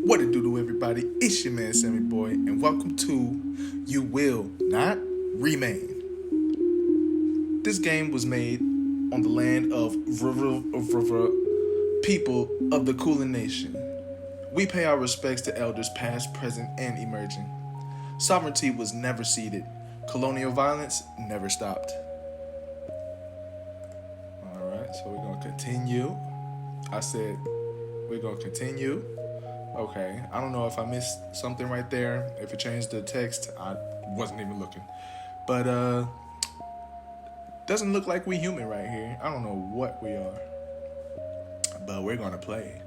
What it do, everybody? It's your man Sammy Boy, and welcome to You Will Not Remain. This game was made on the land of people of the Kulin Nation. We pay our respects to elders past, present, and emerging. Sovereignty was never ceded. Colonial violence never stopped. Alright, so we're gonna continue. I said we're gonna continue. Okay, I don't know if I missed something right there. If it changed the text, I wasn't even looking. But doesn't look like we human right here. I don't know what we are. But we're gonna play.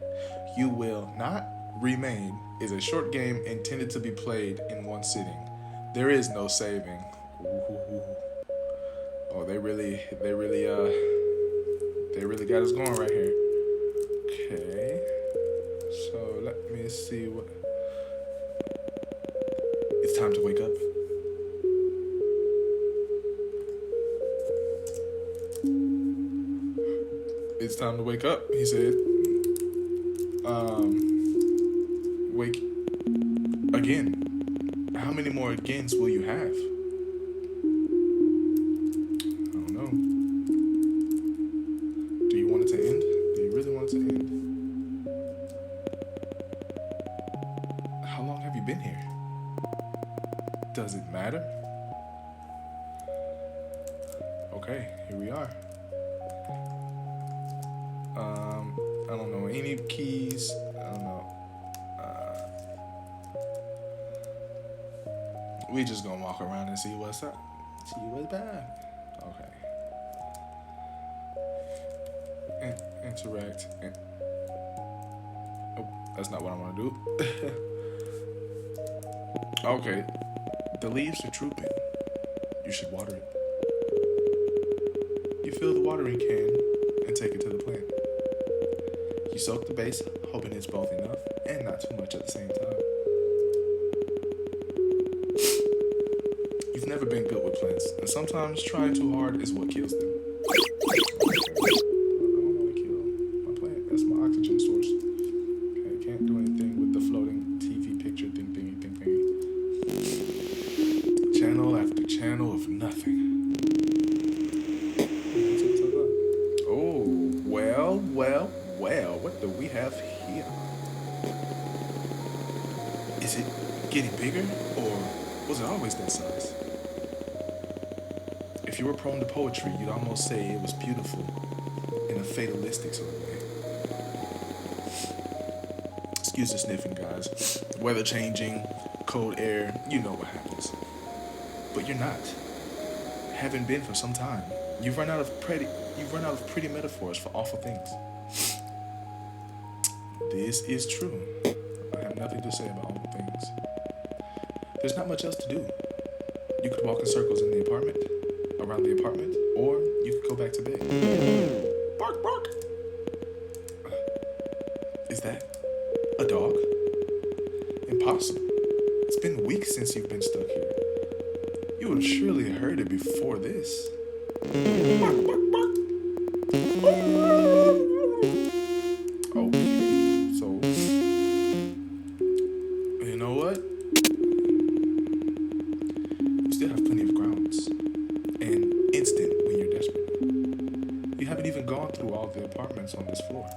You Will Not Remain is a short game intended to be played in one sitting. There is no saving. Ooh. Oh, they really got us going right here. Okay. So let me see what. It's time to wake up. It's time to wake up, he said. Wake again. How many more agains will you have? I don't know. Do you want it to end? Do you really want it to end? How long have you been here? Does it matter? Okay, here we are. I don't know any keys. I don't know. We just gonna walk around and see what's up. See what's bad. Okay. Interact. Oh, that's not what I want to do. Okay. The leaves are drooping. You should water it. You fill the watering can and take it to the plant. You soak the base, hoping it's both enough and not too much at the same time. You've never been good with plants, and sometimes trying too hard is what kills them. I don't want to kill my plant. That's my oxygen source. Okay, can't do anything with the floating TV picture thing. Channel after channel of nothing. Oh, well. What do we have here? Is it getting bigger, or was it always that size? If you were prone to poetry, you'd almost say it was beautiful in a fatalistic sort of way. Excuse the sniffing, guys. Weather changing, cold air, you know what happens. But you're not. Haven't been for some time. You've run out of pretty metaphors for awful things. This is true. I have nothing to say about awful things. There's not much else to do. You could walk in circles in the apartment, around the apartment, or you could go back to bed. Bark, bark. Is that a dog? Impossible. It's been weeks since you've been stuck here. You would have surely heard it before this. Bark, bark, bark. Okay, so you know what? You still have plenty of grounds and instant when you're desperate. You haven't even gone through all the apartments on this floor,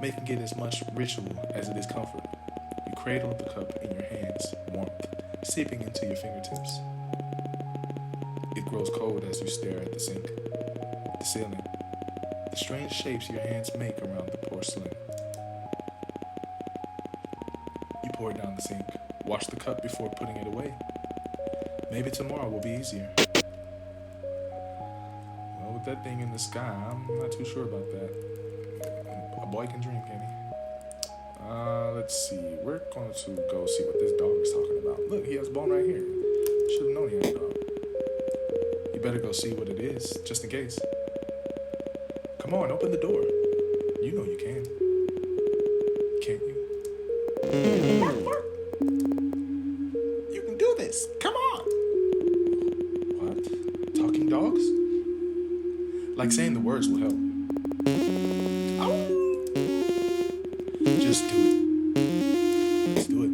making it as much ritual as it is comfort. You cradle the cup in your hands, warmth seeping into your fingertips. It grows cold as you stare at the sink, the ceiling, the strange shapes your hands make around the porcelain. You pour it down the sink, wash the cup before putting it away. Maybe tomorrow will be easier. Well, with that thing in the sky, I'm not too sure about that. A boy can dream, can he? Let's see. We're going to go see what this dog is talking about. Look, he has a bone right here. Should have known he had a dog. You better go see what it is, just in case. Come on, open the door. You know you can. Can't you? Bark, bark. You can do this. Come on. What? Talking dogs? Like saying the words will help. Oh. Just do it. Let's do it.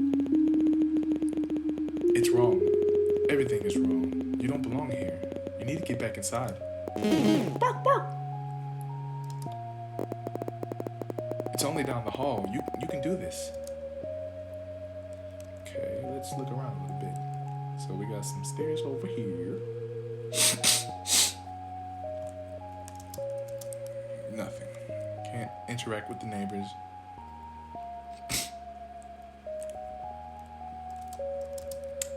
It's wrong. Everything is wrong. You don't belong here. You need to get back inside. Bark, bark. It's only down the hall. You can do this. Okay, let's look around a little bit. So we got some stairs over here. Nothing. Can't interact with the neighbors.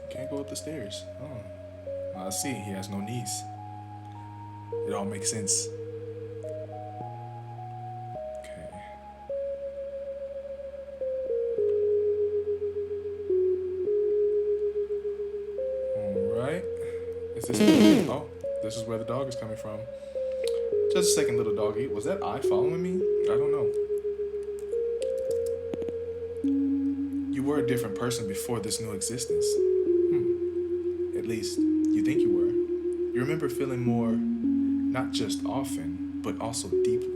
Can't go up the stairs. Oh. I see. He has no knees. It all makes sense. Okay. Alright. Is this... Oh, this is where the dog is coming from. Just a second, little doggy. Was that eye following me? I don't know. You were a different person before this new existence. At least, you think you were. You remember feeling more, not just often, but also deeply.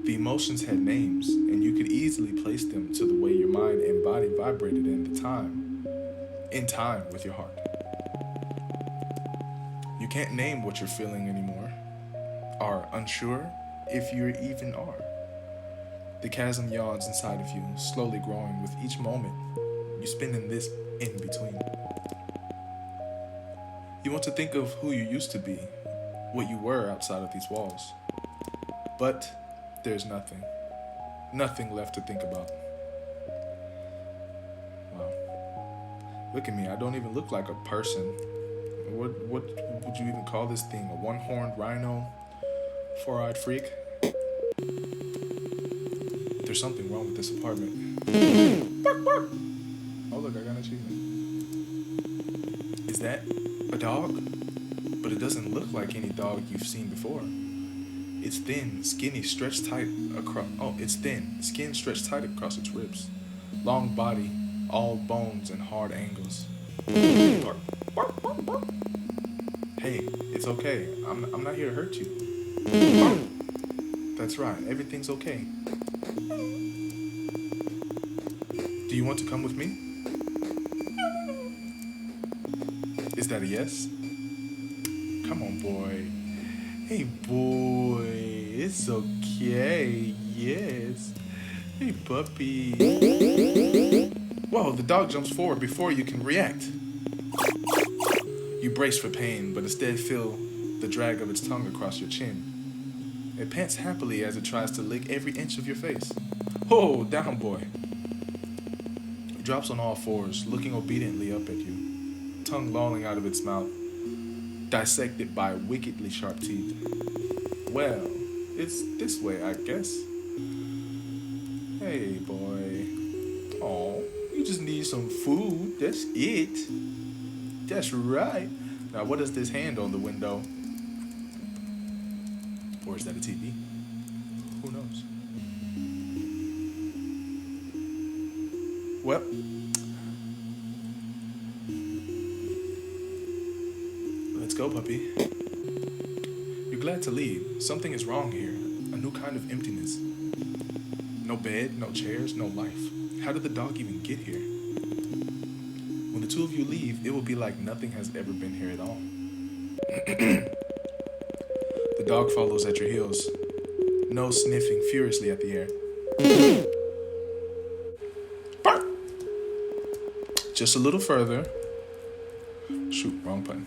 The emotions had names, and you could easily place them to the way your mind and body vibrated in time with your heart. You can't name what you're feeling anymore, are unsure if you even are. The chasm yawns inside of you, slowly growing with each moment you spend in this in between. You want to think of who you used to be, what you were outside of these walls. But there's nothing left to think about. Wow. Look at me, I don't even look like a person. What would you even call this thing? A one-horned rhino? Four-eyed freak? There's something wrong with this apartment. Bark, bark. Oh look, I got an achievement. Is that a dog? But it doesn't look like any dog you've seen before. It's thin, skinny, stretched tight across... Oh, it's thin, skin stretched tight across its ribs. Long body, all bones and hard angles. Bark, bark, bark, bark. Hey, it's okay. I'm not here to hurt you. Bark. That's right, everything's okay. Do you want to come with me? Is that a yes? Come on, boy. Hey, boy. It's okay. Yes. Hey, puppy. Whoa, the dog jumps forward before you can react. You brace for pain, but instead feel the drag of its tongue across your chin. It pants happily as it tries to lick every inch of your face. Oh, down, boy. It drops on all fours, looking obediently up at you. Tongue lolling out of its mouth, dissected by wickedly sharp teeth. Well, it's this way, I guess. Hey, boy. Oh, you just need some food. That's it. That's right. Now, what is this hand on the window? Or is that a TV? Who knows? Well, let's go, puppy. You're glad to leave. Something is wrong here. A new kind of emptiness. No bed, no chairs, no life. How did the dog even get here? When the two of you leave, it will be like nothing has ever been here at all. The dog follows at your heels, nose sniffing furiously at the air. Bark! Just a little further. Shoot, wrong button.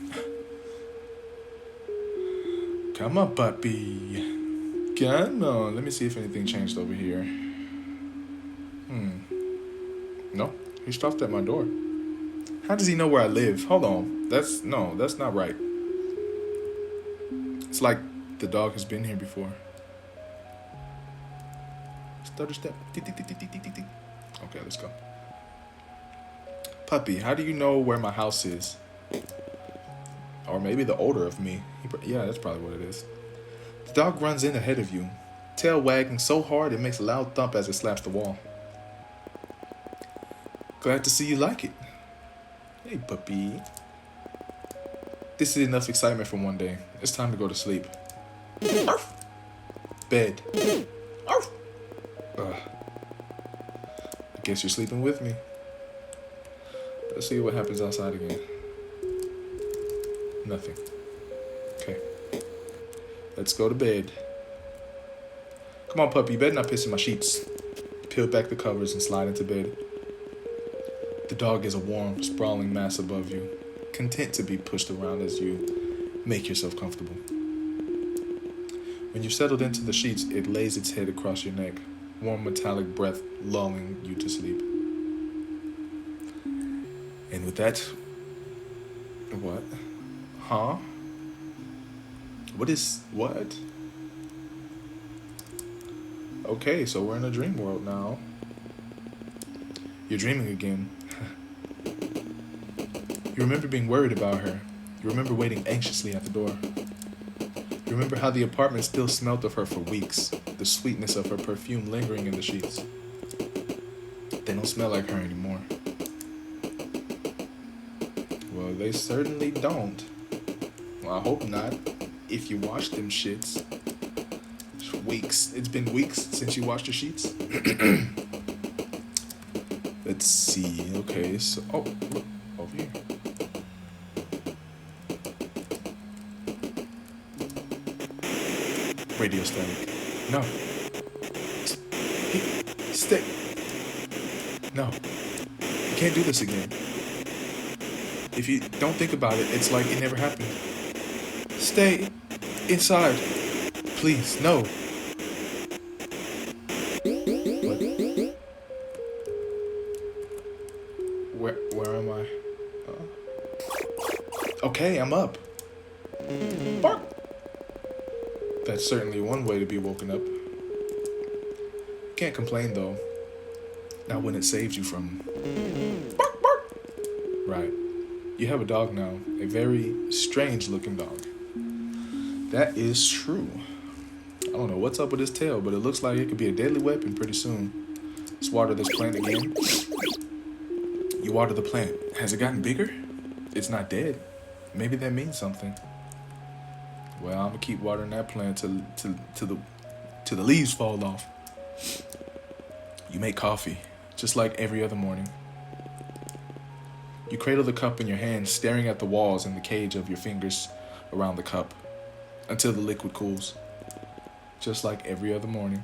Come on, puppy. Come on. Let me see if anything changed over here. No, he stopped at my door. How does he know where I live? Hold on. That's not right. It's like the dog has been here before. Stutter step. Okay, let's go. Puppy, how do you know where my house is? Or maybe the odor of me. Yeah, that's probably what it is. The dog runs in ahead of you, tail wagging so hard it makes a loud thump as it slaps the wall. Glad to see you like it. Hey, puppy. This is enough excitement for one day. It's time to go to sleep. Arf. Bed. Arf. I guess you're sleeping with me. Let's see what happens outside again. Nothing. Okay. Let's go to bed. Come on, puppy. You better not piss in my sheets. Peel back the covers and slide into bed. The dog is a warm, sprawling mass above you, content to be pushed around as you make yourself comfortable. When you've settled into the sheets, it lays its head across your neck, warm metallic breath lulling you to sleep. And with that... What? Huh? What? Okay, so we're in a dream world now. You're dreaming again. You remember being worried about her. You remember waiting anxiously at the door. You remember how the apartment still smelled of her for weeks, the sweetness of her perfume lingering in the sheets. They don't smell like her anymore. Well, they certainly don't. Well, I hope not, if you wash them shits. Weeks. It's been weeks since you washed your sheets. Let's see. Okay, so... Oh, look. Over here. Radio static. No. Stay. No. You can't do this again. If you don't think about it, it's like it never happened. Stay inside. Please, no. Where am I? Okay, I'm up. Bark. That's certainly one way to be woken up. Can't complain though. Not when it saves you from... Bark, bark. Right. You have a dog now. A very strange looking dog. That is true. I don't know what's up with his tail, but it looks like it could be a deadly weapon pretty soon. Let's water this plant again. You water the plant. Has it gotten bigger? It's not dead. Maybe that means something. Well, I'm gonna keep watering that plant till the leaves fall off. You make coffee, just like every other morning. You cradle the cup in your hand, staring at the walls and the cage of your fingers around the cup until the liquid cools, just like every other morning.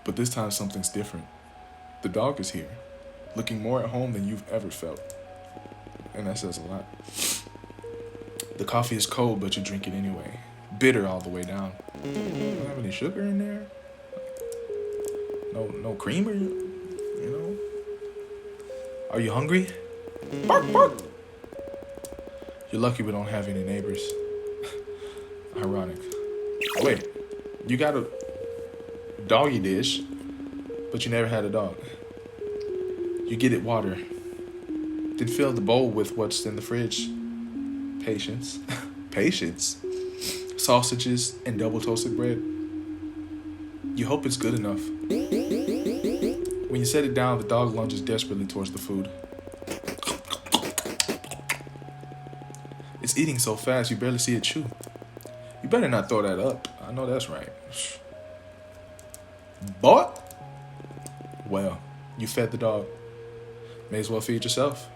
But this time something's different. The dog is here, looking more at home than you've ever felt. And that says a lot. The coffee is cold, but you drink it anyway. Bitter all the way down. You don't have any sugar in there? No creamer? You know? Are you hungry? Bark, bark! You're lucky we don't have any neighbors. Ironic. Wait, you got a doggy dish, but you never had a dog. You get it water. Then fill the bowl with what's in the fridge. Patience. Patience. Sausages and double toasted bread. You hope it's good enough. When you set it down, the dog lunges desperately towards the food. It's eating so fast you barely see it chew. You better not throw that up. I know that's right. Boy! Well, you fed the dog. May as well feed yourself.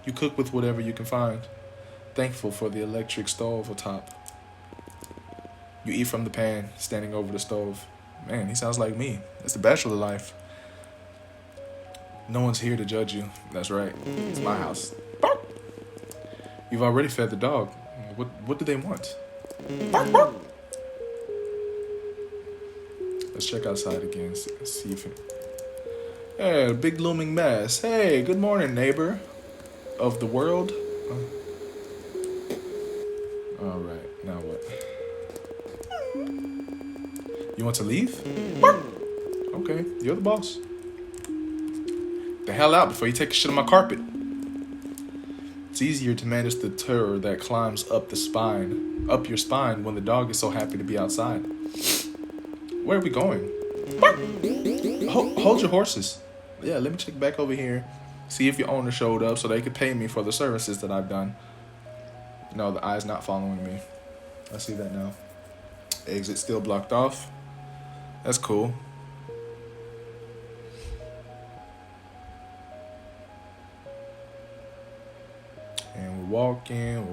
You cook with whatever you can find, thankful for the electric stove atop. You eat from the pan, standing over the stove. Man, he sounds like me. It's the bachelor life. No one's here to judge you. That's right. It's my house. Bark! You've already fed the dog. What do they want? Bark, bark! Let's check outside again. See if it... Hey, big looming mess. Hey, good morning, neighbor of the world. All right, now what? You want to leave? Okay, you're the boss. The hell out before you take a shit on my carpet. It's easier to manage the terror that climbs up your spine when the dog is so happy to be outside. Where are we going? Hold your horses. Yeah, let me check back over here. See if your owner showed up so they could pay me for the services that I've done. No, the eye's not following me. I see that now. Exit still blocked off. That's cool. And we're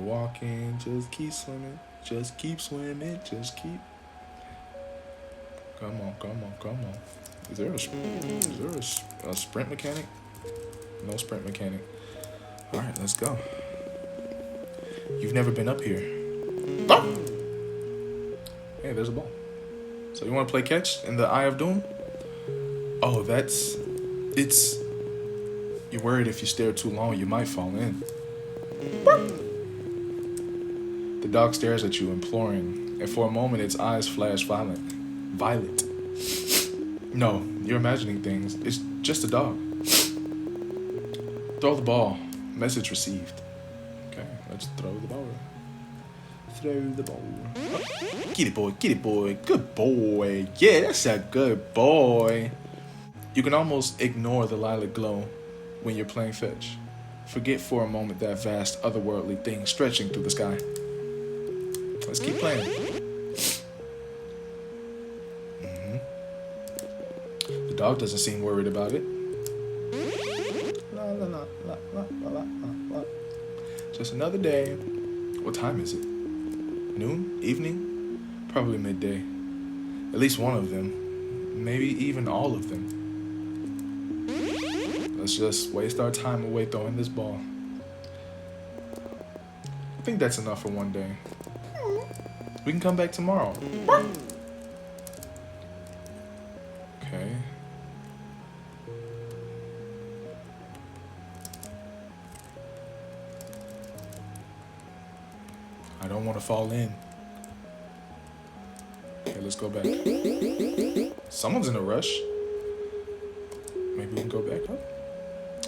walking. Just keep swimming. Just keep swimming. Just keep. Come on. Is there a sprint mechanic? No sprint mechanic. All right, let's go. You've never been up here. Oh! Hey, there's a ball. So you want to play catch in the Eye of Doom? Oh, it's... You're worried if you stare too long, you might fall in. The dog stares at you, imploring, and for a moment its eyes flash violet. No, you're imagining things. It's just a dog. Throw the ball. Message received. Okay, let's throw the ball. Throw the ball. Get it, boy. Good boy. Yeah, that's a good boy. You can almost ignore the lilac glow when you're playing fetch. Forget for a moment that vast, otherworldly thing stretching through the sky. Let's keep playing. The dog doesn't seem worried about it. La. Just another day. What time is it? Noon? Evening? Probably midday. At least one of them. Maybe even all of them. Let's just waste our time away throwing this ball. I think that's enough for one day. We can come back tomorrow. Okay. I don't want to fall in. Okay, let's go back. Someone's in a rush. Maybe we can go back up?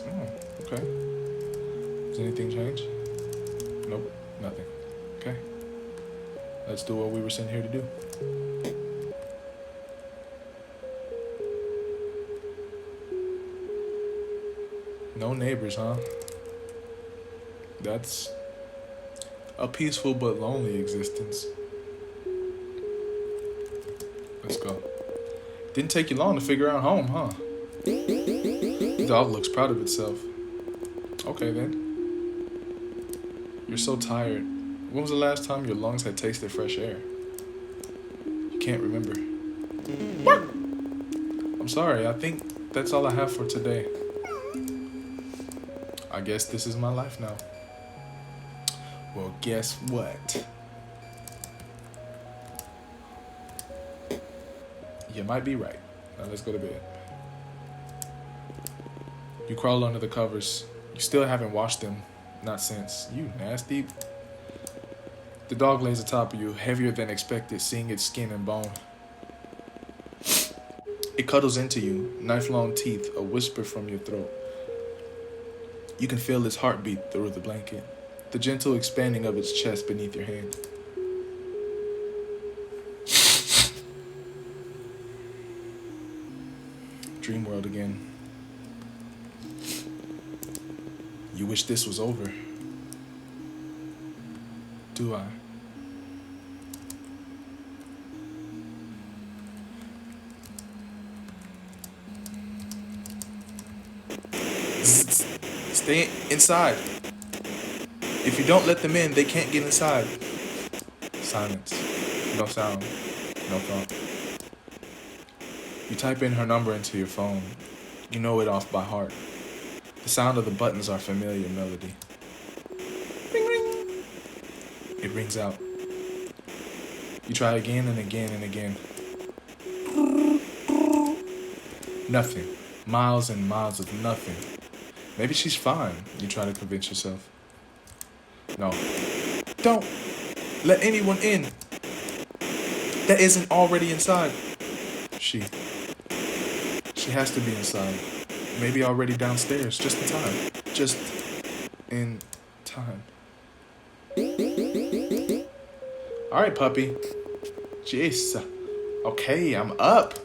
Oh, okay. Does anything change? Nope, nothing. Okay. Let's do what we were sent here to do. No neighbors, huh? That's a peaceful but lonely existence. Let's go. Didn't take you long to figure out home, huh? The dog looks proud of itself. Okay then. You're so tired. When was the last time your lungs had tasted fresh air? You can't remember. I'm sorry, I think that's all I have for today. I guess this is my life now. Well, guess what? You might be right. Now let's go to bed. You crawl under the covers. You still haven't washed them. Not since. You nasty. The dog lays atop of you, heavier than expected, seeing its skin and bone. It cuddles into you, knife-long teeth, a whisper from your throat. You can feel its heartbeat through the blanket, the gentle expanding of its chest beneath your hand. Dream world again. You wish this was over. Do I? Stay inside. If you don't let them in, they can't get inside. Silence. No sound. No thought. You type in her number into your phone. You know it off by heart. The sound of the buttons are familiar melody. Ring, ring. It rings out. You try again and again and again. Nothing. Miles and miles of nothing. Maybe she's fine, you try to convince yourself. No. Don't let anyone in that isn't already inside. She has to be inside. Maybe already downstairs, just in time. Just in time. All right, puppy. Jeez. Okay, I'm up.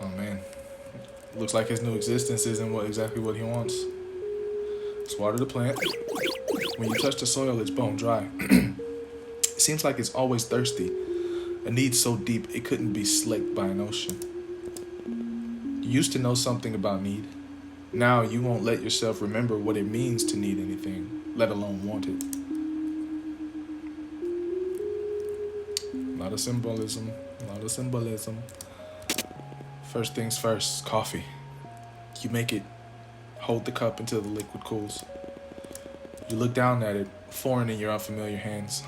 Oh, man. Looks like his new existence isn't exactly what he wants. Let's water the plant. When you touch the soil, it's bone dry. It seems like it's always thirsty. A need so deep it couldn't be slaked by an ocean. You used to know something about need. Now you won't let yourself remember what it means to need anything, let alone want it. A lot of symbolism, a lot of symbolism. First things first, coffee. You make it, hold the cup until the liquid cools. You look down at it, foreign in your unfamiliar hands.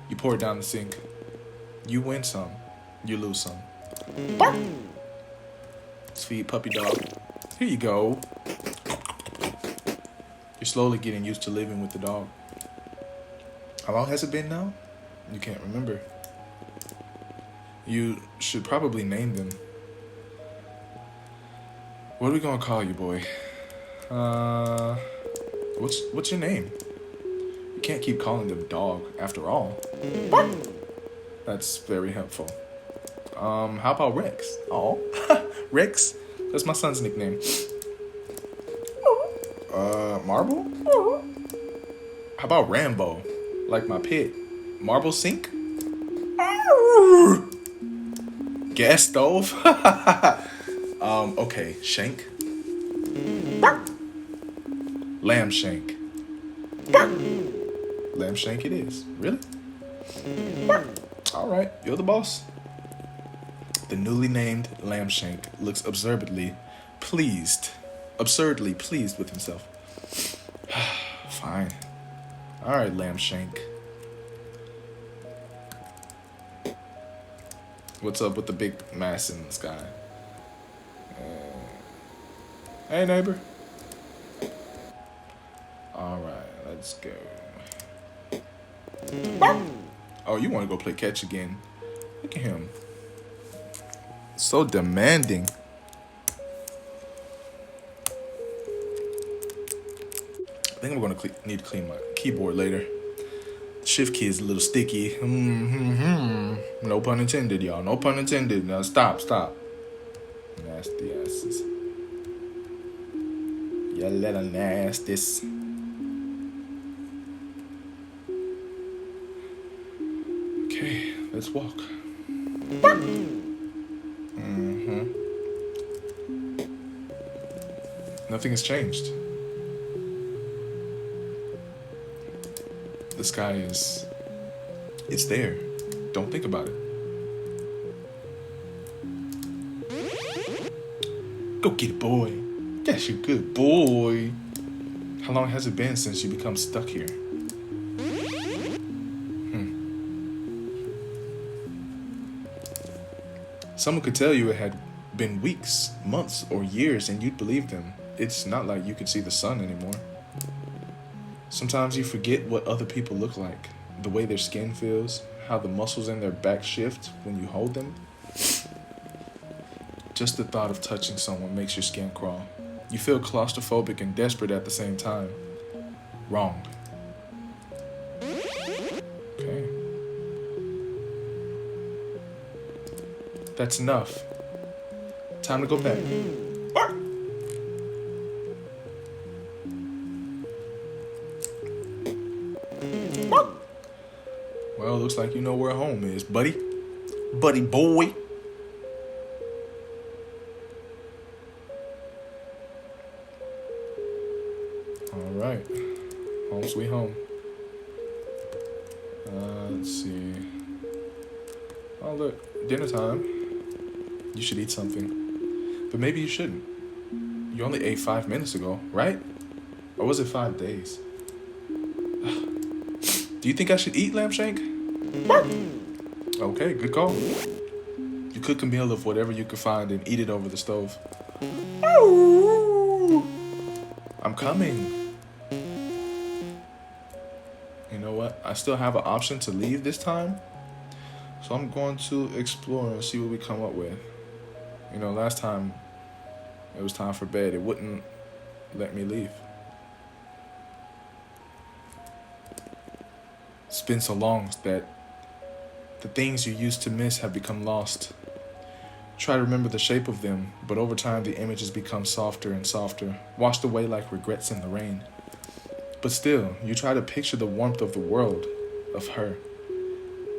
You pour it down the sink. You win some, you lose some. Sweet puppy dog. Here you go. You're slowly getting used to living with the dog. How long has it been now? You can't remember. You should probably name them. What are we gonna call you, boy? What's your name? You can't keep calling them dog after all. That's very helpful. How about Rex? Oh, Rex? That's my son's nickname. Marble? How about Rambo? Like my pet. Marble sink? Gas stove? Okay, shank. Lamb shank. Lamb shank it is. Really? Alright, you're the boss. The newly named Lamb Shank looks absurdly pleased with himself. Fine. Alright, Lamb Shank. What's up with the big mass in the sky? Hey, neighbor. Alright, let's go. Oh, you want to go play catch again? Look at him. So demanding. I think I'm going to need to clean my keyboard later. Shift key is a little sticky. No pun intended, y'all. No pun intended. Now stop. Nasty asses. You little nasties. Okay, let's walk. Nothing has changed. The sky it's there. Don't think about it. Go get it, boy. That's your good boy. How long has it been since you become stuck here? Someone could tell you it had been weeks, months, or years, and you'd believe them. It's not like you could see the sun anymore. Sometimes you forget what other people look like, the way their skin feels, how the muscles in their back shift when you hold them. Just the thought of touching someone makes your skin crawl. You feel claustrophobic and desperate at the same time. Wrong. Okay. That's enough. Time to go back. Well, looks like you know where home is, buddy. Buddy boy. All right. Home sweet home. Let's see. Oh, look. Dinner time. You should eat something. But maybe you shouldn't. You only ate 5 minutes ago, right? Or was it 5 days? Do you think I should eat lamb shank? Okay, good call. You cook a meal of whatever you could find and eat it over the stove. I'm coming. You know what? I still have an option to leave this time. So I'm going to explore and see what we come up with. You know, last time it was time for bed. It wouldn't let me leave. It's been so long that the things you used to miss have become lost. Try to remember the shape of them, but over time the images become softer and softer, washed away like regrets in the rain. But still, you try to picture the warmth of the world, of her.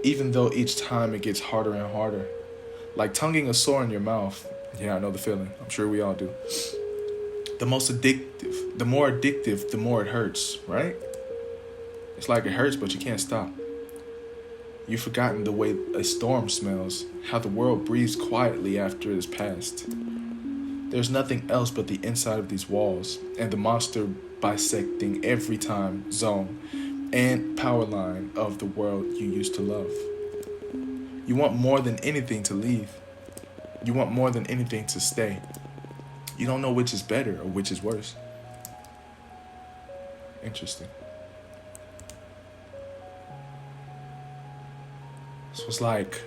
even though each time it gets harder and harder. Like tonguing a sore in your mouth. Yeah, I know the feeling. I'm sure we all do. The more addictive, the more it hurts, right? It's like it hurts, but you can't stop. You've forgotten the way a storm smells, how the world breathes quietly after it is past. There's nothing else but the inside of these walls, and the monster bisecting every time zone and power line of the world you used to love. You want more than anything to leave. You want more than anything to stay. You don't know which is better or which is worse. Interesting. So it's like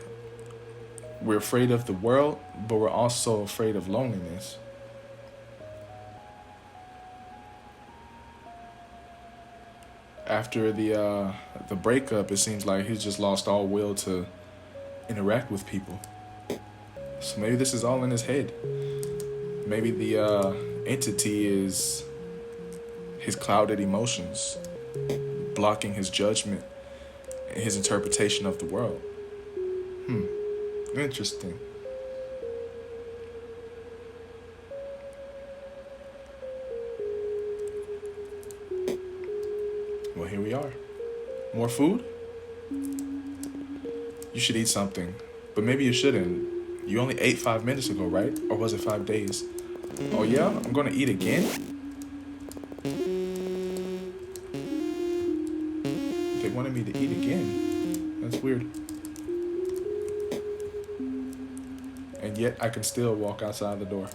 we're afraid of the world, but we're also afraid of loneliness. After the breakup, it seems like he's just lost all will to interact with people. So maybe this is all in his head. Maybe the entity is his clouded emotions, blocking his judgment and his interpretation of the world. Interesting. Well, here we are. More food? You should eat something, but maybe you shouldn't. You only ate 5 minutes ago, right? Or was it 5 days? Oh yeah? I'm gonna eat again? They wanted me to eat again. That's weird. And yet I can still walk outside the door.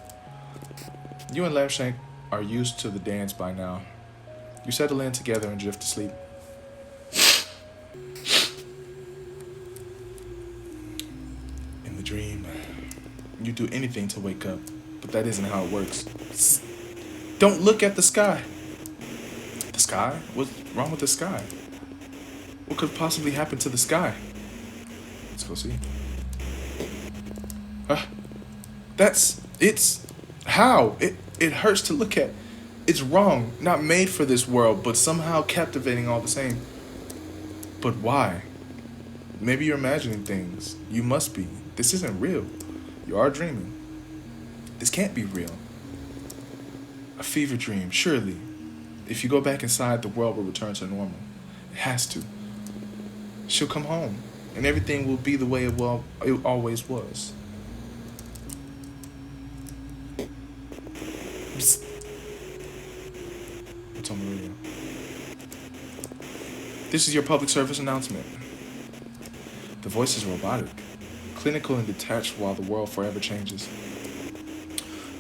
You and Lampshank are used to the dance by now. You settle in together and drift to sleep. In the dream, you do anything to wake up, but that isn't how it works. Don't look at the sky. The sky? What's wrong with the sky? What could possibly happen to the sky? Let's go see. It's how? It hurts to look at. It's wrong, not made for this world, but somehow captivating all the same. But why? Maybe you're imagining things. You must be. This isn't real. You are dreaming. This can't be real. A fever dream, surely. If you go back inside, the world will return to normal. It has to. She'll come home, and everything will be the way it always was. Psst. What's on the radio? This is your public service announcement. The voice is robotic, clinical and detached while the world forever changes.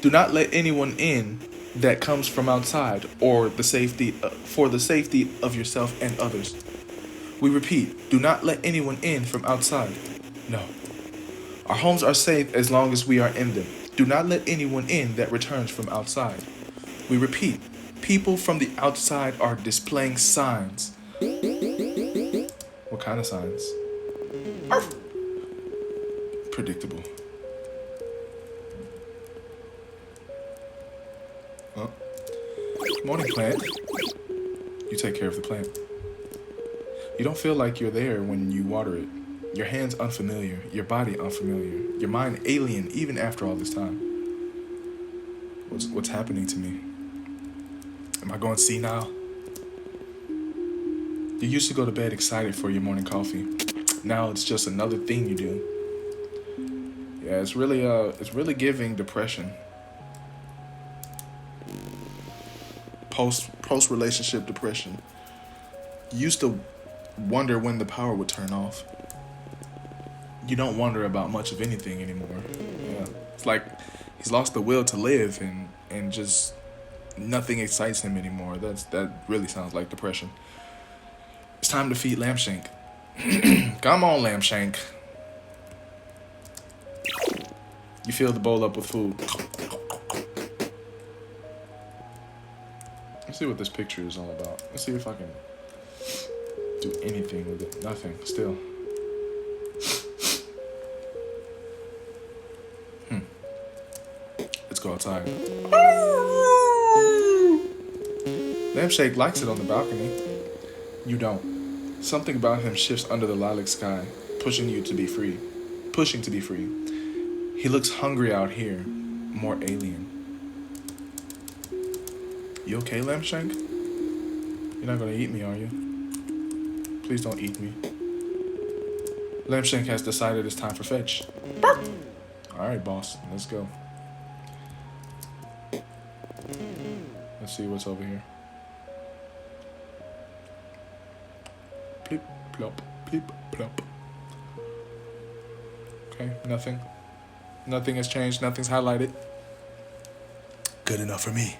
Do not let anyone in that comes from outside or for the safety of yourself and others. We repeat, do not let anyone in from outside. No. Our homes are safe as long as we are in them. Do not let anyone in that returns from outside. We repeat, people from the outside are displaying signs. What kind of signs? Arf! Predictable. Huh? Morning, plant. You take care of the plant. You don't feel like you're there when you water it. Your hands unfamiliar, your body unfamiliar, your mind alien even after all this time. What's happening to me? Am I going senile? You used to go to bed excited for your morning coffee. Now it's just another thing you do. Yeah, it's really giving depression. Post relationship depression. You used to wonder when the power would turn off. You don't wonder about much of anything anymore. Yeah. It's like he's lost the will to live and just nothing excites him anymore. That really sounds like depression. It's time to feed Lampshank. Come on, Lampshank. You fill the bowl up with food. Let's see what this picture is all about. Let's see if I can do anything with it. Nothing. Still. Let's go outside. Lampshake likes it on the balcony. You don't. Something about him shifts under the lilac sky, pushing you to be free. Pushing to be free. He looks hungry out here, more alien. You okay, Lampshank? You're not gonna eat me, are you? Please don't eat me. Lampshank has decided it's time for fetch. Alright, boss, let's go. Let's see what's over here. Plip, plop, plip, plop. Okay, nothing. Nothing has changed, nothing's highlighted. Good enough for me.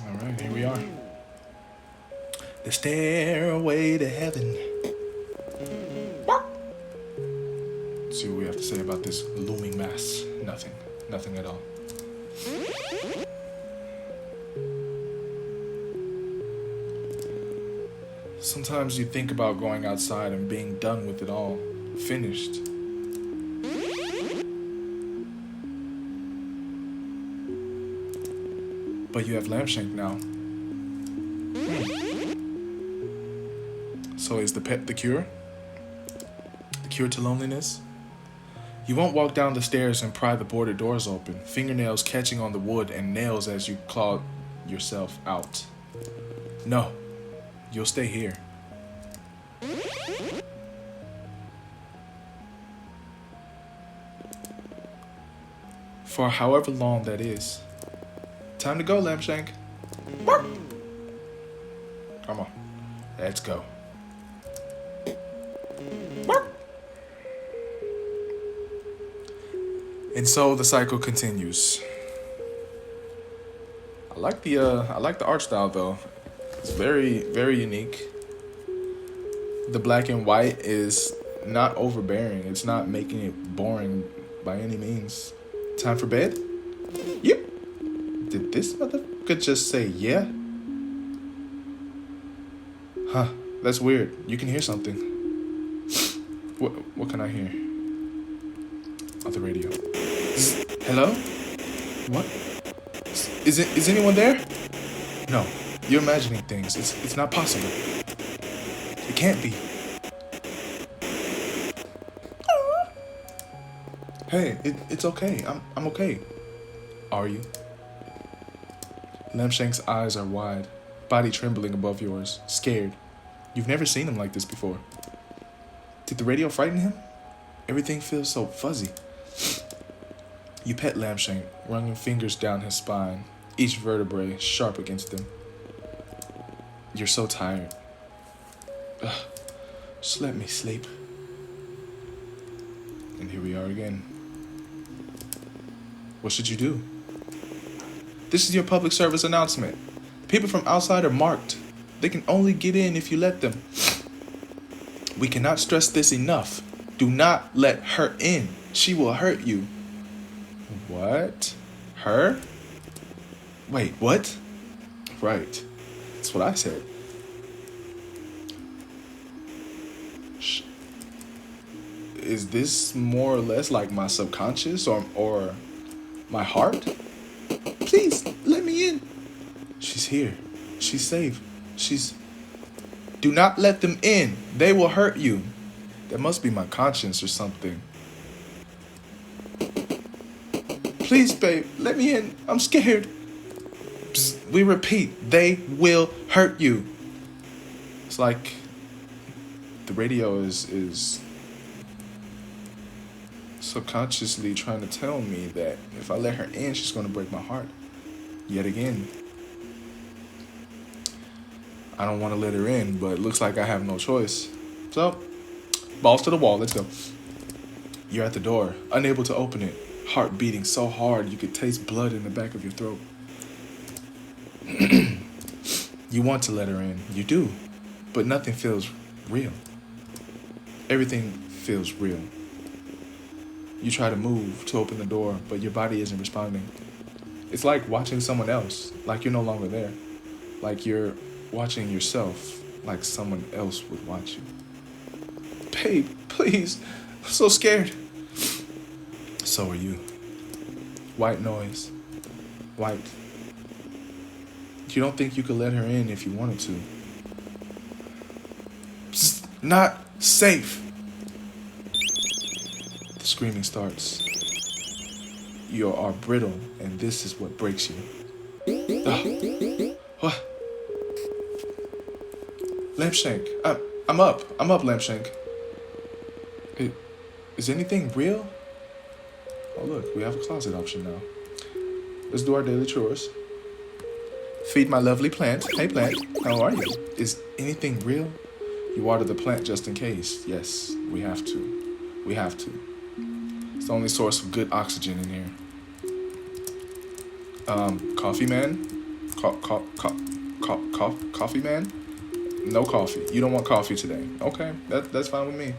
Alright, here we are. The stairway to heaven. Let's see what we have to say about this looming mass. Nothing. Nothing at all. Sometimes you think about going outside and being done with it all. Finished. But you have Lampshank now. So is the pet the cure? The cure to loneliness? You won't walk down the stairs and pry the boarded doors open, fingernails catching on the wood and nails as you claw yourself out. No, you'll stay here. For however long that is. Time to go, Lampshank. Come on, let's go. And so the cycle continues. I like the art style though. It's very, very unique. The black and white is not overbearing. It's not making it boring by any means. Time for bed? Yep. Did this motherfucker just say yeah? Huh, that's weird. You can hear something. What can I hear? On the radio. Hello? What? Is anyone there? No, you're imagining things. It's not possible. It can't be. Hey, it's okay. I'm okay. Are you? Lampshank's eyes are wide, body trembling above yours, scared. You've never seen him like this before. Did the radio frighten him? Everything feels so fuzzy. You pet Lampshank, running fingers down his spine, each vertebrae sharp against him. You're so tired. Ugh, just let me sleep. And here we are again. What should you do? This is your public service announcement. People from outside are marked. They can only get in if you let them. We cannot stress this enough. Do not let her in. She will hurt you. What? Her? Wait, what? Right. That's what I said. Is this more or less like my subconscious or my heart? Please, let me in. She's here. She's safe. Do not let them in. They will hurt you. That must be my conscience or something. Please, babe, let me in. I'm scared. Psst, we repeat, they will hurt you. It's like the radio is subconsciously trying to tell me that if I let her in, she's going to break my heart. Yet again. I don't want to let her in, but it looks like I have no choice. So, balls to the wall, let's go. You're at the door, unable to open it, heart beating so hard you could taste blood in the back of your throat. You want to let her in, you do, but nothing feels real. Everything feels real. You try to move to open the door, but your body isn't responding. It's like watching someone else, like you're no longer there. Like you're watching yourself, like someone else would watch you. Babe, please. I'm so scared. So are you. White noise. White. You don't think you could let her in if you wanted to. Psst, not safe. The screaming starts. You are brittle, and this is what breaks you. What? Lampshank. I'm up. I'm up, Lampshank. Is anything real? Oh, look, we have a closet option now. Let's do our daily chores. Feed my lovely plant. Hey, plant. How are you? Is anything real? You water the plant just in case. Yes, we have to. We have to. It's the only source of good oxygen in here. Coffee man? Coffee man? No coffee. You don't want coffee today. Okay, that's fine with me.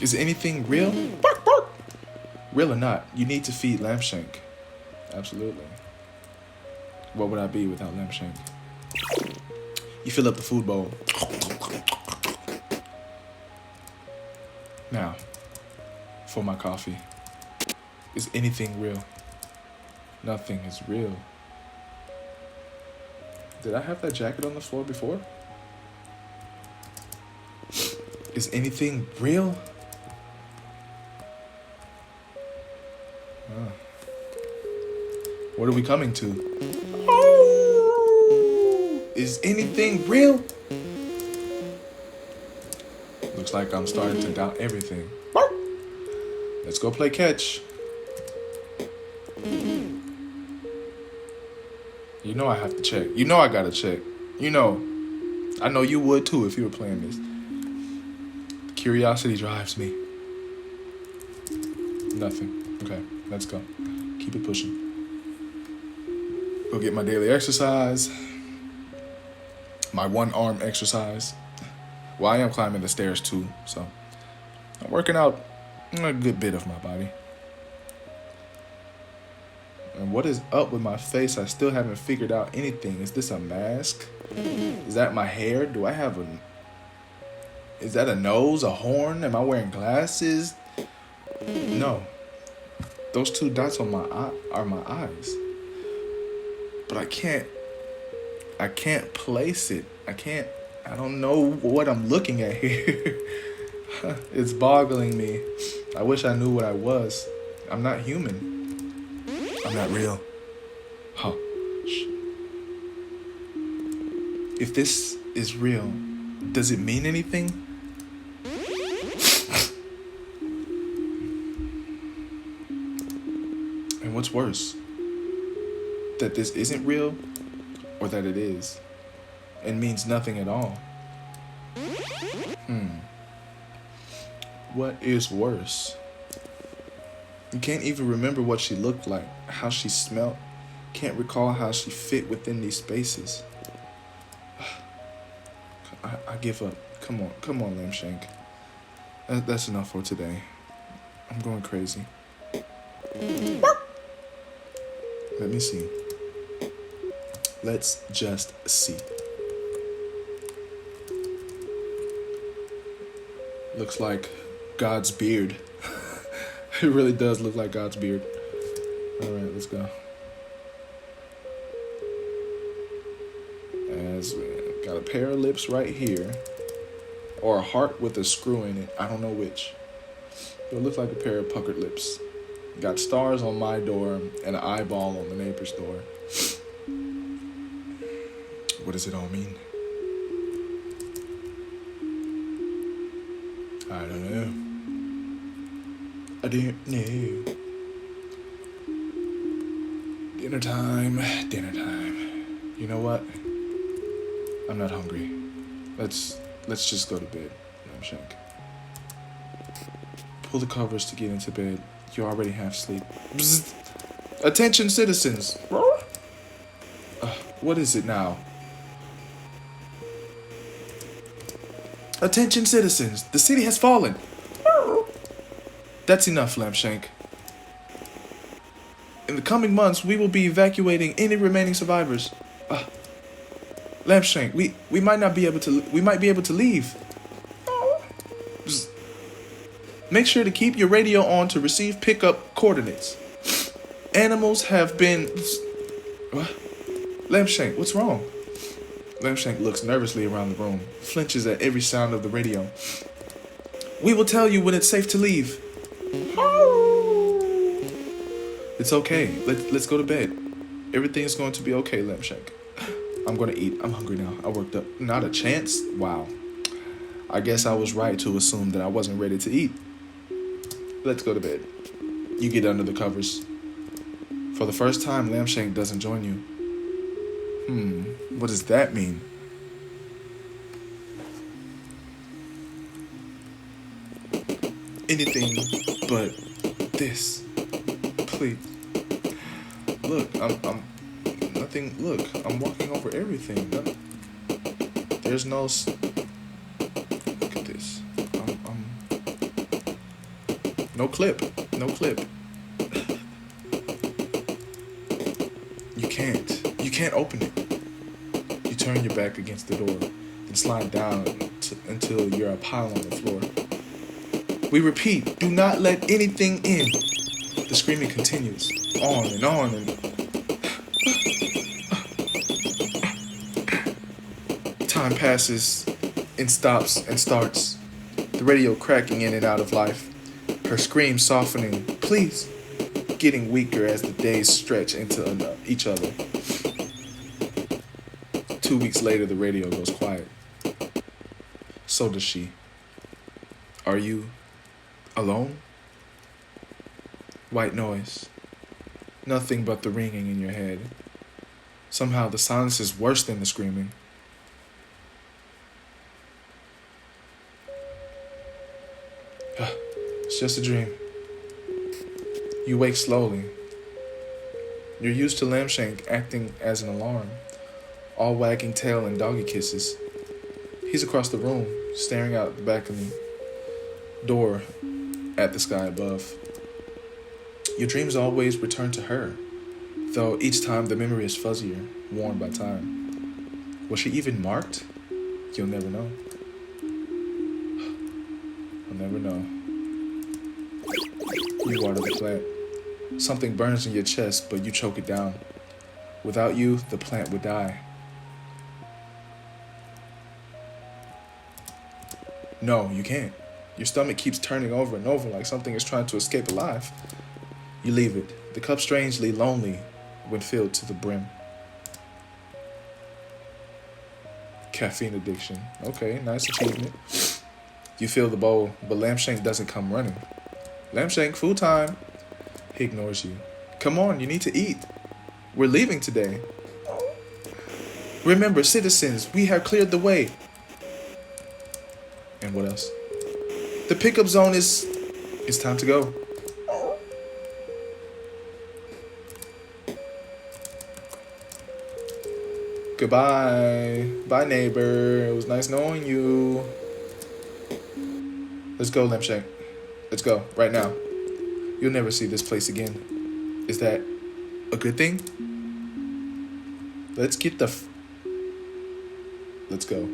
Is anything real? Bark, bark. Real or not, you need to feed Lampshank. Absolutely. What would I be without Lampshank? You fill up the food bowl. Now, for my coffee. Is anything real? Nothing is real. Did I have that jacket on the floor before? Is anything real? What are we coming to? Is anything real? Looks like I'm starting to doubt everything. Let's go play catch. You know I have to check. You know I gotta check. You know. I know you would too if you were playing this. Curiosity drives me. Nothing. Okay, let's go. Keep it pushing. Go get my daily exercise. My one arm exercise. Well, I am climbing the stairs too, so I'm working out a good bit of my body. And what is up with my face? I still haven't figured out anything. Is this a mask? Is that my hair? Do I have is that a nose, a horn? Am I wearing glasses? No. Those two dots on my eye are my eyes. But I can't place it. I don't know what I'm looking at here. It's boggling me. I wish I knew what I was. I'm not human. I'm not real. Huh. Shh. If this is real, does it mean anything? And what's worse? That this isn't real, or that it is, and means nothing at all. What is worse? You can't even remember what she looked like, how she smelled. Can't recall how she fit within these spaces. I give up. Come on, Lampshank. That's enough for today. I'm going crazy. Let me see. Let's just see. Looks like God's beard. It really does look like God's beard. All right, let's go. As we got a pair of lips right here, or a heart with a screw in it. I don't know which. But it looks like a pair of puckered lips. Got stars on my door and an eyeball on the neighbor's door. What does it all mean? I don't know. I don't know. Dinner time. You know what? I'm not hungry. Let's just go to bed, Lampshank. Pull the covers to get into bed. You're already half asleep. Bzz. Attention, citizens. What is it now? Attention, citizens. The city has fallen. That's enough, Lampshank. In the coming months, we will be evacuating any remaining survivors. Lampshank, we might not be able to. We might be able to leave. Just make sure to keep your radio on to receive pickup coordinates. Animals have been. What? Lampshank, what's wrong? Lampshank looks nervously around the room, flinches at every sound of the radio. We will tell you when it's safe to leave. It's okay. Let's go to bed. Everything's going to be okay, Lampshank. I'm going to eat. I'm hungry now. I worked up. Not a chance? Wow. I guess I was right to assume that I wasn't ready to eat. Let's go to bed. You get under the covers. For the first time, Lampshank doesn't join you. What does that mean? Anything but this. Please. Look, I'm nothing. Look, I'm walking over everything. There's no. Look at this. No clip. No clip. You can't open it. You turn your back against the door and slide down until you're a pile on the floor. We repeat, do not let anything in. The screaming continues, on and on and... Time passes and stops and starts. The radio cracking in and out of life. Her scream softening, please, getting weaker as the days stretch into each other. 2 weeks later, the radio goes quiet. So does she. Are you alone? White noise. Nothing but the ringing in your head. Somehow the silence is worse than the screaming. It's just a dream. You wake slowly. You're used to Lampshank acting as an alarm, all wagging tail and doggy kisses. He's across the room, staring out the back of the door at the sky above. Your dreams always return to her, though each time the memory is fuzzier, worn by time. Was she even marked? You'll never know. You'll never know. You water the plant. Something burns in your chest, but you choke it down. Without you, the plant would die. No, you can't. Your stomach keeps turning over and over like something is trying to escape alive. You leave it. The cup strangely lonely when filled to the brim. Caffeine addiction. Okay, nice achievement. You fill the bowl, but Lampshank doesn't come running. Lampshank, food time. He ignores you. Come on, you need to eat. We're leaving today. Remember, citizens, we have cleared the way. And what else? The pickup zone is... It's time to go. Goodbye. Bye, neighbor. It was nice knowing you. Let's go, Lampshank. Let's go, right now. You'll never see this place again. Is that a good thing? Let's get the... Let's go.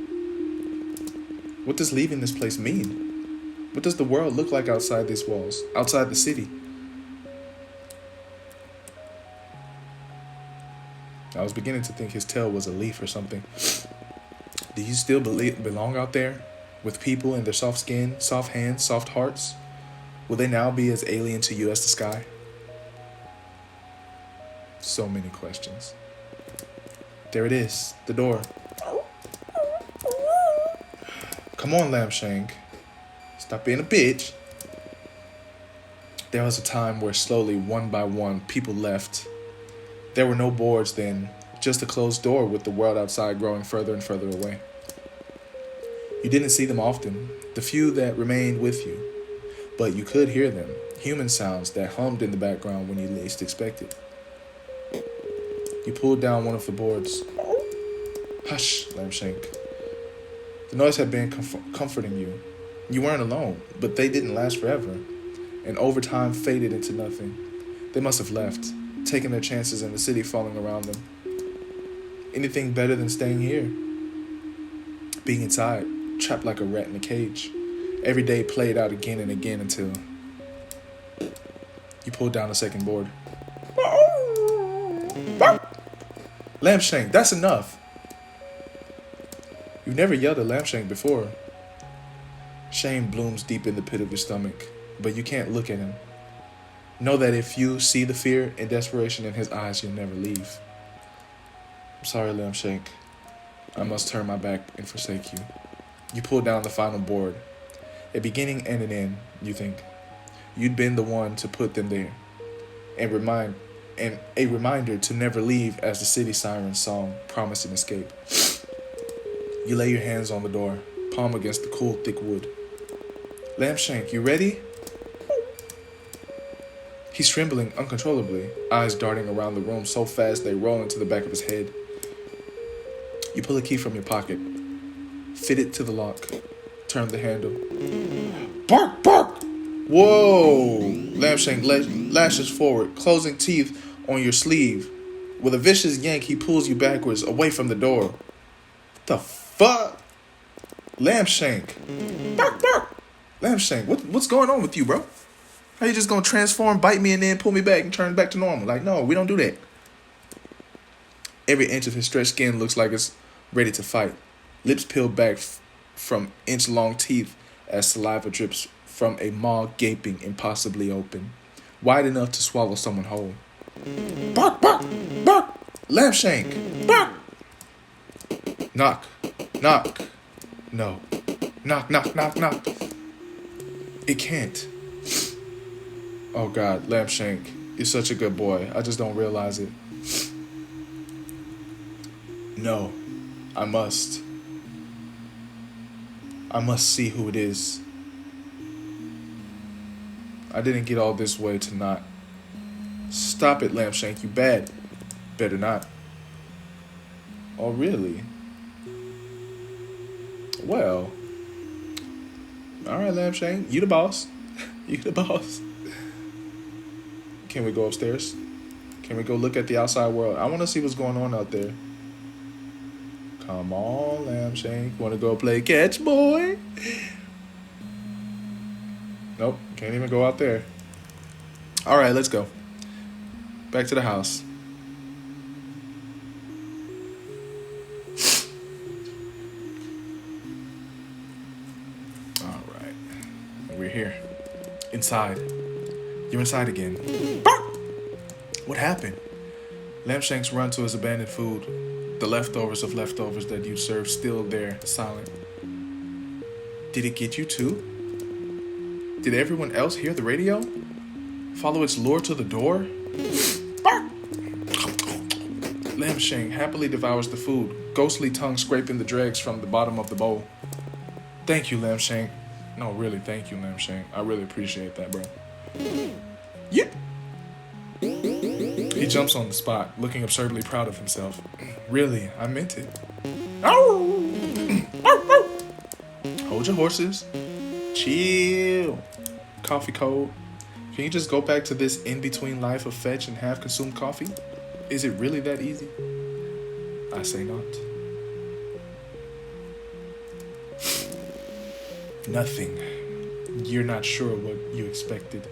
What does leaving this place mean? What does the world look like outside these walls? Outside the city? I was beginning to think his tail was a leaf or something. Do you still belong out there? With people and their soft skin, soft hands, soft hearts? Will they now be as alien to you as the sky? So many questions. There it is, the door. Come on, Lampshank. Stop being a bitch. There was a time where slowly, one by one, people left. There were no boards then, just a closed door with the world outside growing further and further away. You didn't see them often, the few that remained with you, but you could hear them, human sounds that hummed in the background when you least expected. You pulled down one of the boards. Hush, Lampshank. The noise had been comforting you. You weren't alone, but they didn't last forever, and over time faded into nothing. They must have left, taking their chances in the city falling around them. Anything better than staying here? Being inside, trapped like a rat in a cage. Every day played out again and again until you pulled down a second board. Lampshank, that's enough. You've never yelled at Lampshank before. Shame blooms deep in the pit of your stomach, but you can't look at him. Know that if you see the fear and desperation in his eyes, you'll never leave. I'm sorry, Lampshank. I must turn my back and forsake you. You pull down the final board. A beginning and an end, you think. You'd been the one to put them there. And a reminder to never leave as the city siren's song promised an escape. You lay your hands on the door, palm against the cool, thick wood. Lampshank, you ready? He's trembling uncontrollably, eyes darting around the room so fast they roll into the back of his head. You pull a key from your pocket, fit it to the lock, turn the handle. Bark, bark! Whoa! Lampshank lashes forward, closing teeth on your sleeve. With a vicious yank, he pulls you backwards, away from the door. What the fuck? Lampshank. Bark, bark! Lampshank, what's going on with you, bro? How you just gonna transform, bite me, and then pull me back and turn back to normal? Like, no, we don't do that. Every inch of his stretched skin looks like it's ready to fight. Lips peeled back from inch-long teeth as saliva drips from a maw gaping impossibly open, wide enough to swallow someone whole. Bark, bark, bark! Lampshank, bark! Knock, knock. No. Knock, knock, knock, knock. It can't. Oh God, Lampshank, you're such a good boy. I just don't realize it. No, I must see who it is. I didn't get all this way to not. Stop it, Lampshank, you bad. Better not. Oh, really? Well. Alright, Lampshank, you the boss. You the boss. Can we go upstairs? Can we go look at the outside world? I want to see what's going on out there. Come on, Lampshank. Want to go play catch, boy? Nope, can't even go out there. All right, let's go. Back to the house. All right, we're here. Inside. You're inside again. What happened? Lampshank's run to his abandoned food. The leftovers of leftovers that you served still there, silent. Did it get you too? Did everyone else hear the radio? Follow its lure to the door? Lampshank happily devours the food, ghostly tongue scraping the dregs from the bottom of the bowl. Thank you, Lampshank. No, really, thank you, Lampshank. I really appreciate that, bro. Yeah. He jumps on the spot, looking absurdly proud of himself. Really, I meant it. Hold your horses. Chill. Coffee cold. Can you just go back to this in-between life of fetch and have consumed coffee? Is it really that easy? I say not. Nothing. You're not sure what you expected.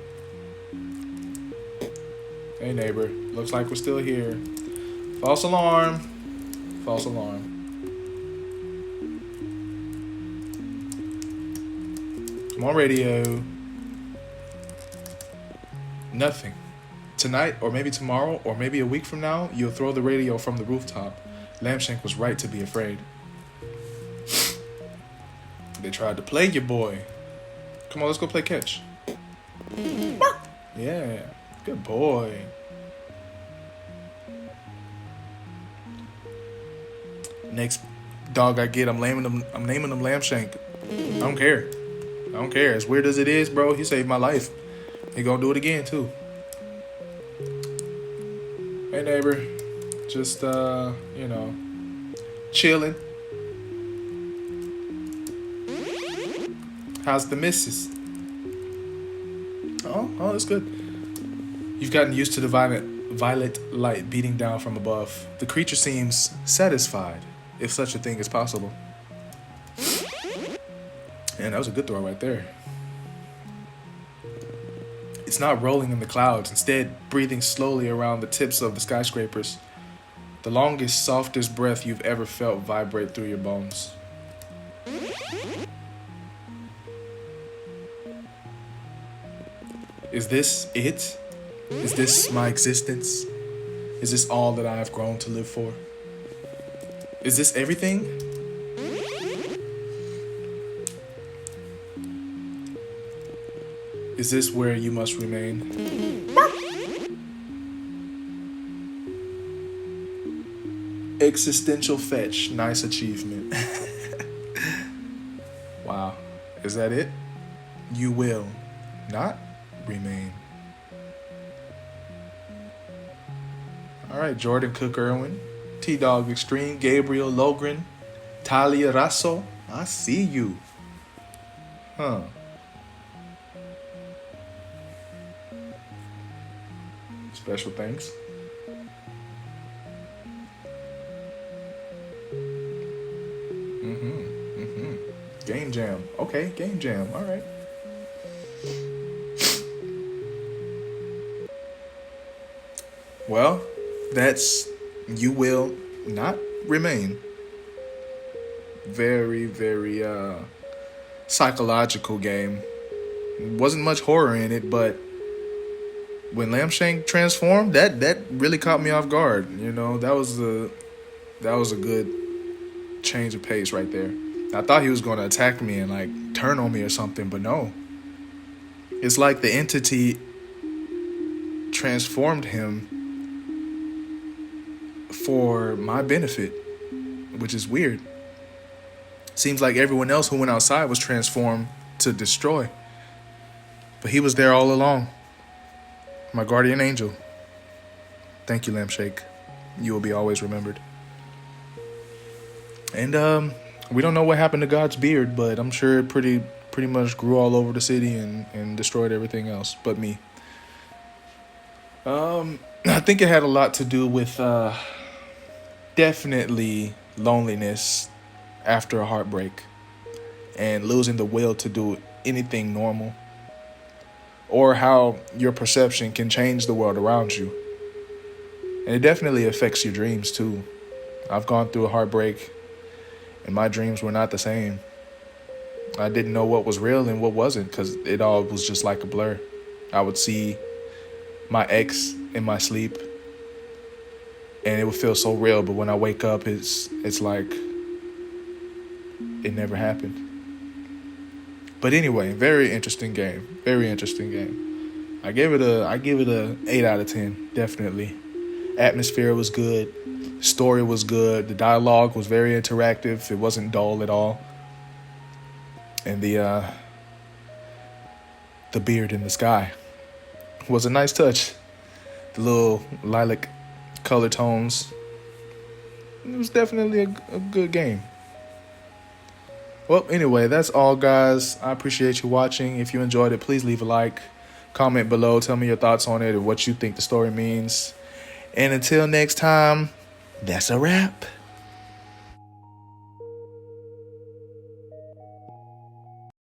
Hey neighbor, looks like we're still here. False alarm. False alarm. Come on, radio. Nothing. Tonight, or maybe tomorrow, or maybe a week from now, you'll throw the radio from the rooftop. Lampshank was right to be afraid. They tried to play your boy. Come on, let's go play catch. Yeah, good boy. Next dog I get, I'm naming him Lampshank. I don't care. I don't care. As weird as it is, bro, he saved my life. He gonna do it again too. Hey neighbor, just chilling. How's the missus? Oh, that's good. You've gotten used to the violet light beating down from above. The creature seems satisfied, if such a thing is possible. And that was a good throw right there. It's not rolling in the clouds, instead breathing slowly around the tips of the skyscrapers. The longest, softest breath you've ever felt vibrate through your bones. Is this it? Is this my existence? Is this all that I have grown to live for? Is this everything? Is this where you must remain? Existential fetch. Nice achievement. Wow. Is that it? You will not remain. All right, Jordan Cook Irwin, T-Dog Extreme, Gabriel Logren, Talia Rasso. I see you. Huh. Special thanks. Game Jam. Okay, Game Jam. All right. Well, that's You Will Not Remain. Very, very psychological game. Wasn't much horror in it, but when Lambshank transformed, that really caught me off guard. You know, that was a good change of pace right there. I thought he was going to attack me and like turn on me or something, but no. It's like the entity transformed him for my benefit, which is weird. Seems like everyone else who went outside was transformed to destroy, but he was there all along. My guardian angel. Thank you, Lampshake. You will be always remembered. And we don't know what happened to God's beard, but I'm sure it pretty much grew all over the city and destroyed everything else but me. I think it had a lot to do with definitely loneliness after a heartbreak and losing the will to do anything normal, or how your perception can change the world around you. And it definitely affects your dreams too. I've gone through a heartbreak and my dreams were not the same. I didn't know what was real and what wasn't because it all was just like a blur. I would see my ex in my sleep and it would feel so real, but when I wake up, it's like it never happened. But anyway, very interesting game. Very interesting game. I give it a 8 out of 10, definitely. Atmosphere was good. Story was good. The dialogue was very interactive. It wasn't dull at all. And the beard in the sky was a nice touch. The little lilac color tones. It was definitely a good game. Well, anyway, that's all, guys. I appreciate you watching. If you enjoyed it, please leave a like. Comment below. Tell me your thoughts on it and what you think the story means. And until next time, that's a wrap.